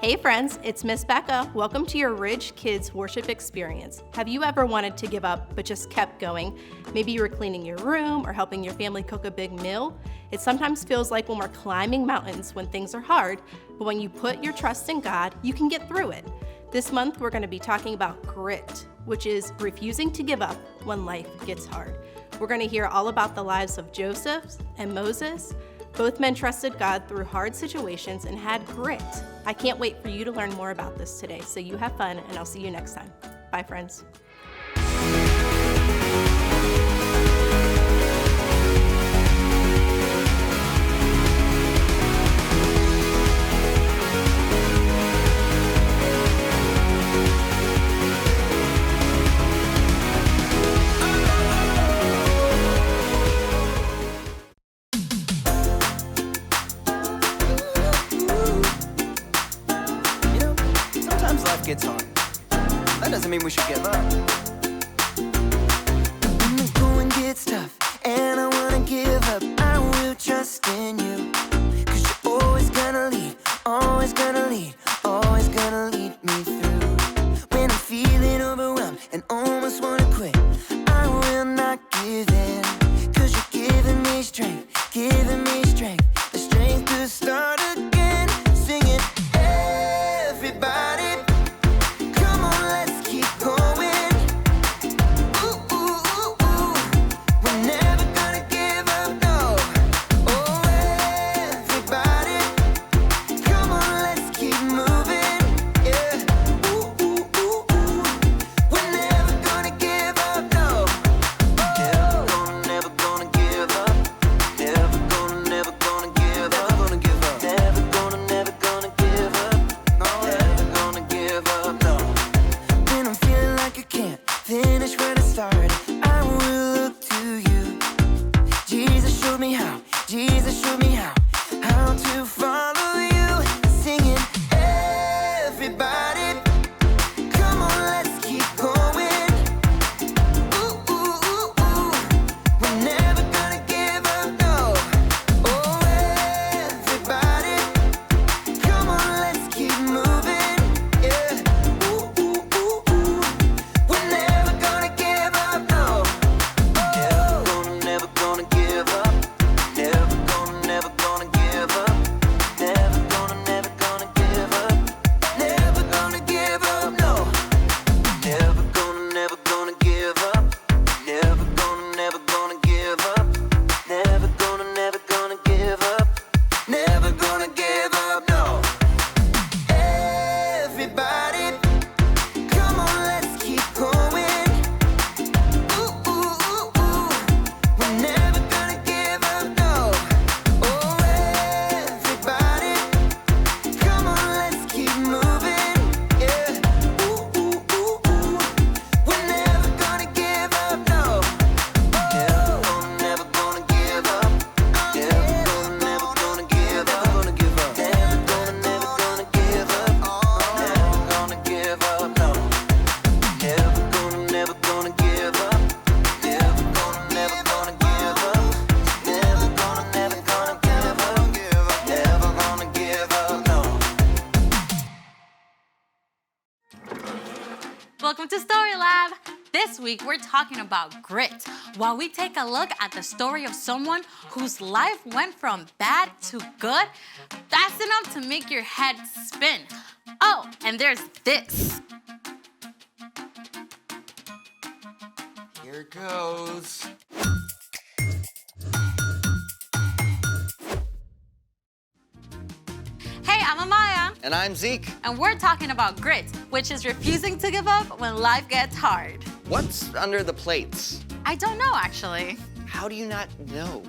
Hey friends, it's Miss Becca. Welcome to your Ridge Kids Worship Experience. Have you ever wanted to give up but just kept going? Maybe you were cleaning your room or helping your family cook a big meal. It sometimes feels like when we're climbing mountains when things are hard, but when you put your trust in God, you can get through it. This month we're going to be talking about grit, which is refusing to give up when life gets hard. We're going to hear all about the lives of Joseph and Moses. Both men trusted God through hard situations and had grit. I can't wait for you to learn more about this today, so you have fun, and I'll see you next time. Bye, friends. Gets hard. That doesn't mean we should give up. When the going gets tough and I wanna give up, I will trust in you. 'Cause you're always gonna lead, always gonna lead, always gonna lead me through. When I'm feeling overwhelmed and almost wanna quit, I will not give in. 'Cause you're giving me strength, the strength to start again. Singing, everybody. Welcome to Story Lab. This week we're talking about grit while we take a look at the story of someone whose life went from bad to good, fast enough to make your head spin. Oh, and there's this. Here goes. Hey, I'm Amaya. And I'm Zeke. And we're talking about grit, which is refusing to give up when life gets hard. What's under the plates? I don't know, actually. How do you not know?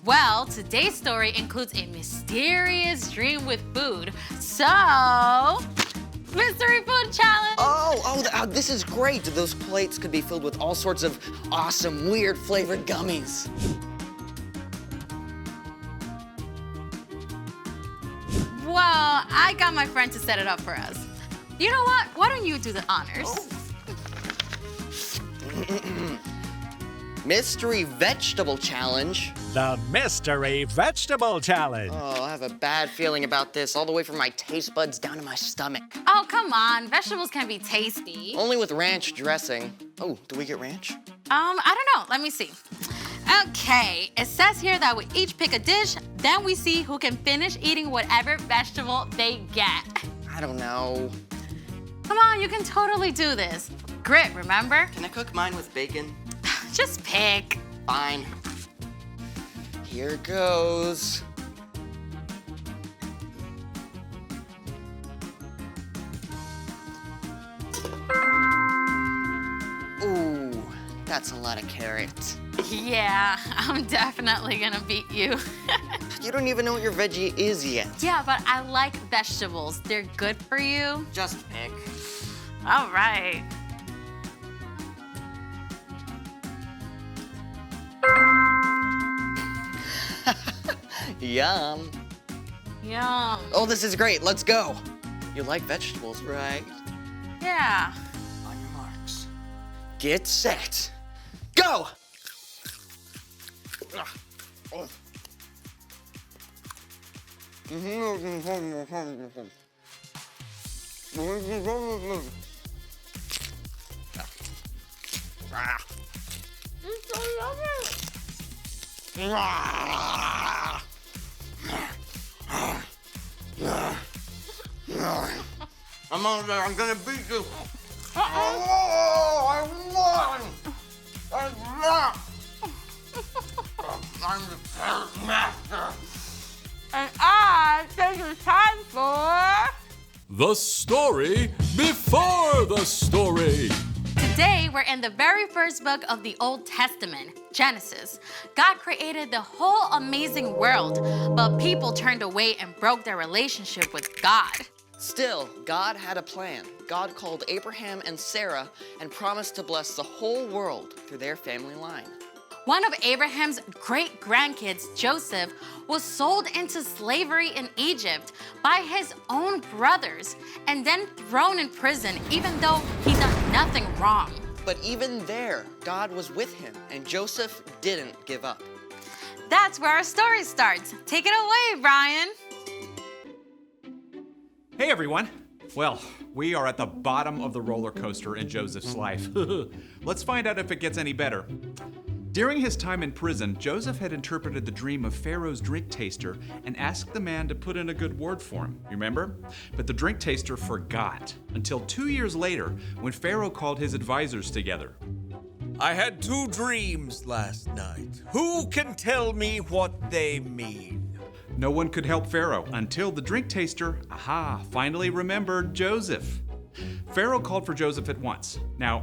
Well, today's story includes a mysterious dream with food. So, mystery food challenge. Oh, this is great. Those plates could be filled with all sorts of awesome, weird flavored gummies. Well, I got my friend to set it up for us. You know what? Why don't you do the honors? Mystery Vegetable Challenge. The Mystery Vegetable Challenge. Oh, I have a bad feeling about this, all the way from my taste buds down to my stomach. Oh, come on. Vegetables can be tasty. Only with ranch dressing. Oh, do we get ranch? I don't know. Let me see. Okay, it says here that we each pick a dish, then we see who can finish eating whatever vegetable they get. I don't know. Come on, you can totally do this. Grit, remember? Can I cook mine with bacon? Just pick. Fine. Here goes. Ooh, that's a lot of carrots. Yeah, I'm definitely gonna beat you. You don't even know what your veggie is yet. Yeah, but I like vegetables. They're good for you. Just pick. All right. Yum. Yum. Oh, this is great. Let's go. You like vegetables, right? Yeah. On your marks. Get set. Go! Oh. I'm gonna beat you. Oh, I won! I won! I'm the carrot master. And I think it's time for... The story before the story. Today, we're in the very first book of the Old Testament, Genesis. God created the whole amazing world, but people turned away and broke their relationship with God. Still, God had a plan. God called Abraham and Sarah and promised to bless the whole world through their family line. One of Abraham's great-grandkids, Joseph, was sold into slavery in Egypt by his own brothers and then thrown in prison even though he done nothing wrong. But even there, God was with him, and Joseph didn't give up. That's where our story starts. Take it away, Brian. Hey everyone! Well, we are at the bottom of the roller coaster in Joseph's life. Let's find out if it gets any better. During his time in prison, Joseph had interpreted the dream of Pharaoh's drink taster and asked the man to put in a good word for him, remember? But the drink taster forgot until 2 years later when Pharaoh called his advisors together. I had 2 dreams last night. Who can tell me what they mean? No one could help Pharaoh until the drink taster, finally remembered Joseph. Pharaoh called for Joseph at once. Now,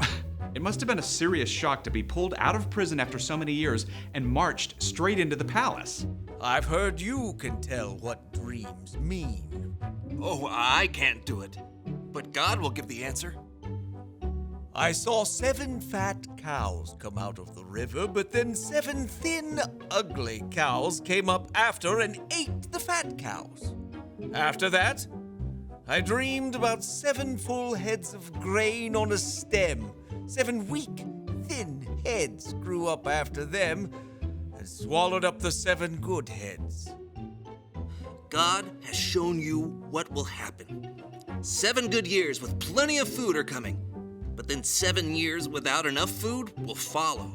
it must have been a serious shock to be pulled out of prison after so many years and marched straight into the palace. I've heard you can tell what dreams mean. Oh, I can't do it. But God will give the answer. I saw 7 fat cows come out of the river, but then 7 thin, ugly cows came up after and ate the fat cows. After that, I dreamed about 7 full heads of grain on a stem. 7 weak, thin heads grew up after them and swallowed up the 7 good heads. God has shown you what will happen. 7 good years with plenty of food are coming, but then 7 years without enough food will follow.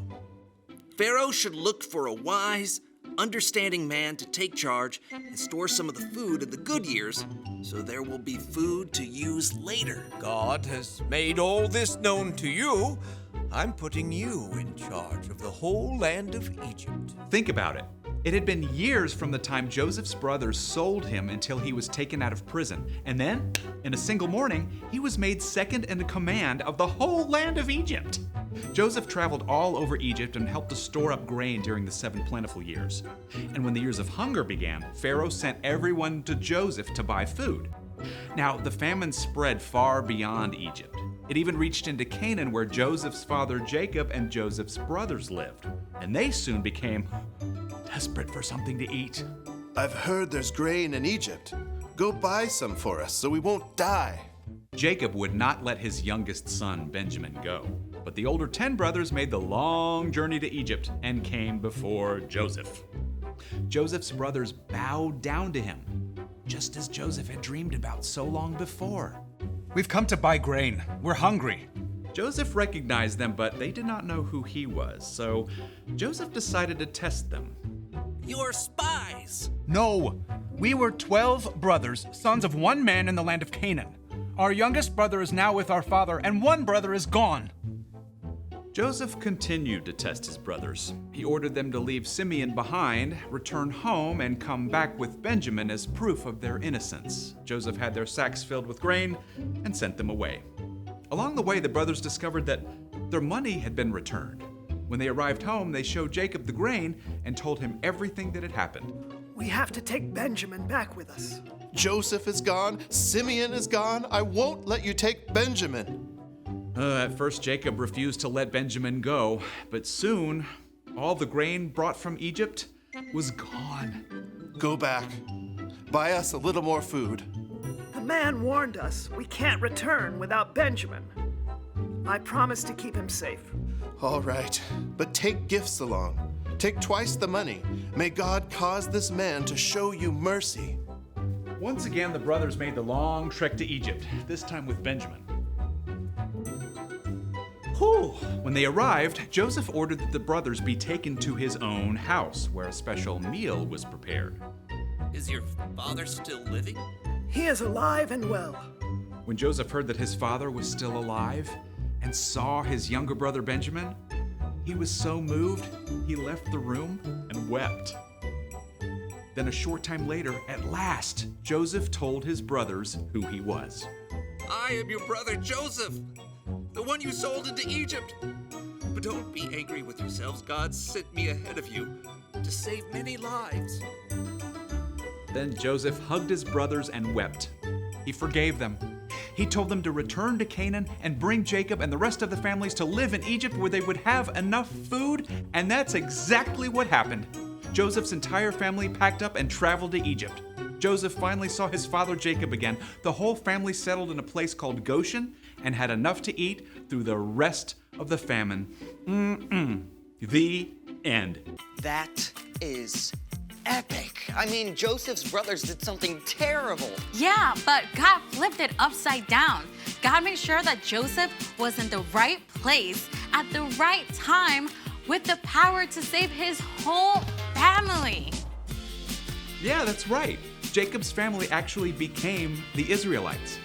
Pharaoh should look for a wise, understanding man to take charge and store some of the food in the good years so there will be food to use later. God has made all this known to you. I'm putting you in charge of the whole land of Egypt. Think about it. It had been years from the time Joseph's brothers sold him until he was taken out of prison. And then, in a single morning, he was made second in command of the whole land of Egypt. Joseph traveled all over Egypt and helped to store up grain during the 7 plentiful years. And when the years of hunger began, Pharaoh sent everyone to Joseph to buy food. Now, the famine spread far beyond Egypt. It even reached into Canaan, where Joseph's father Jacob and Joseph's brothers lived. And they soon became desperate for something to eat. I've heard there's grain in Egypt. Go buy some for us so we won't die. Jacob would not let his youngest son, Benjamin, go. But the older 10 brothers made the long journey to Egypt and came before Joseph. Joseph's brothers bowed down to him, just as Joseph had dreamed about so long before. We've come to buy grain. We're hungry. Joseph recognized them, but they did not know who he was, so Joseph decided to test them. You're spies! No, we were 12 brothers, sons of one man in the land of Canaan. Our youngest brother is now with our father, and one brother is gone. Joseph continued to test his brothers. He ordered them to leave Simeon behind, return home, and come back with Benjamin as proof of their innocence. Joseph had their sacks filled with grain and sent them away. Along the way, the brothers discovered that their money had been returned. When they arrived home, they showed Jacob the grain and told him everything that had happened. We have to take Benjamin back with us. Joseph is gone. Simeon is gone. I won't let you take Benjamin. At first, Jacob refused to let Benjamin go, but soon, all the grain brought from Egypt was gone. Go back. Buy us a little more food. The man warned us we can't return without Benjamin. I promise to keep him safe. All right, but take gifts along. Take twice the money. May God cause this man to show you mercy. Once again, the brothers made the long trek to Egypt, this time with Benjamin. When they arrived, Joseph ordered that the brothers be taken to his own house, where a special meal was prepared. Is your father still living? He is alive and well. When Joseph heard that his father was still alive and saw his younger brother Benjamin, he was so moved, he left the room and wept. Then a short time later, at last, Joseph told his brothers who he was. I am your brother Joseph, the one you sold into Egypt. But don't be angry with yourselves. God sent me ahead of you to save many lives. Then Joseph hugged his brothers and wept. He forgave them. He told them to return to Canaan and bring Jacob and the rest of the families to live in Egypt where they would have enough food, and that's exactly what happened. Joseph's entire family packed up and traveled to Egypt. Joseph finally saw his father Jacob again. The whole family settled in a place called Goshen and had enough to eat through the rest of the famine. The end. That is epic. I mean, Joseph's brothers did something terrible. Yeah, but God flipped it upside down. God made sure that Joseph was in the right place at the right time with the power to save his whole family. Yeah, that's right. Jacob's family actually became the Israelites.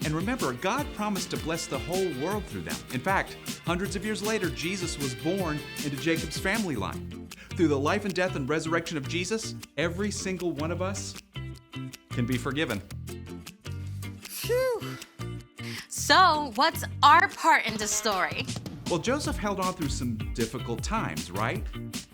And remember, God promised to bless the whole world through them. In fact, hundreds of years later, Jesus was born into Jacob's family line. Through the life and death and resurrection of Jesus, every single one of us can be forgiven. Phew. So, what's our part in the story? Well, Joseph held on through some difficult times, right?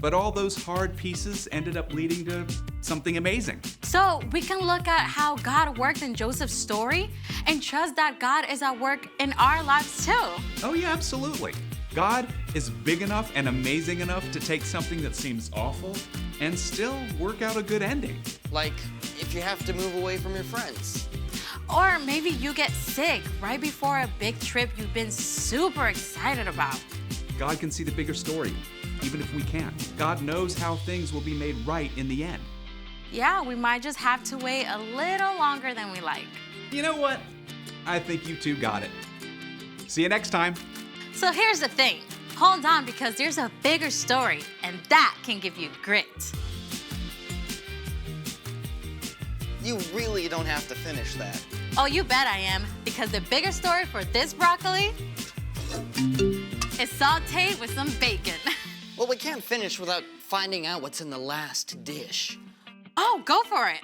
But all those hard pieces ended up leading to something amazing. So, we can look at how God worked in Joseph's story and trust that God is at work in our lives too. Oh yeah, absolutely. God is big enough and amazing enough to take something that seems awful and still work out a good ending. Like if you have to move away from your friends. Or maybe you get sick right before a big trip you've been super excited about. God can see the bigger story, even if we can't. God knows how things will be made right in the end. Yeah, we might just have to wait a little longer than we like. You know what? I think you two got it. See you next time. So here's the thing. Hold on, because there's a bigger story, and that can give you grit. You really don't have to finish that. Oh, you bet I am, because the bigger story for this broccoli is sauteed with some bacon. Well, we can't finish without finding out what's in the last dish. Oh, go for it.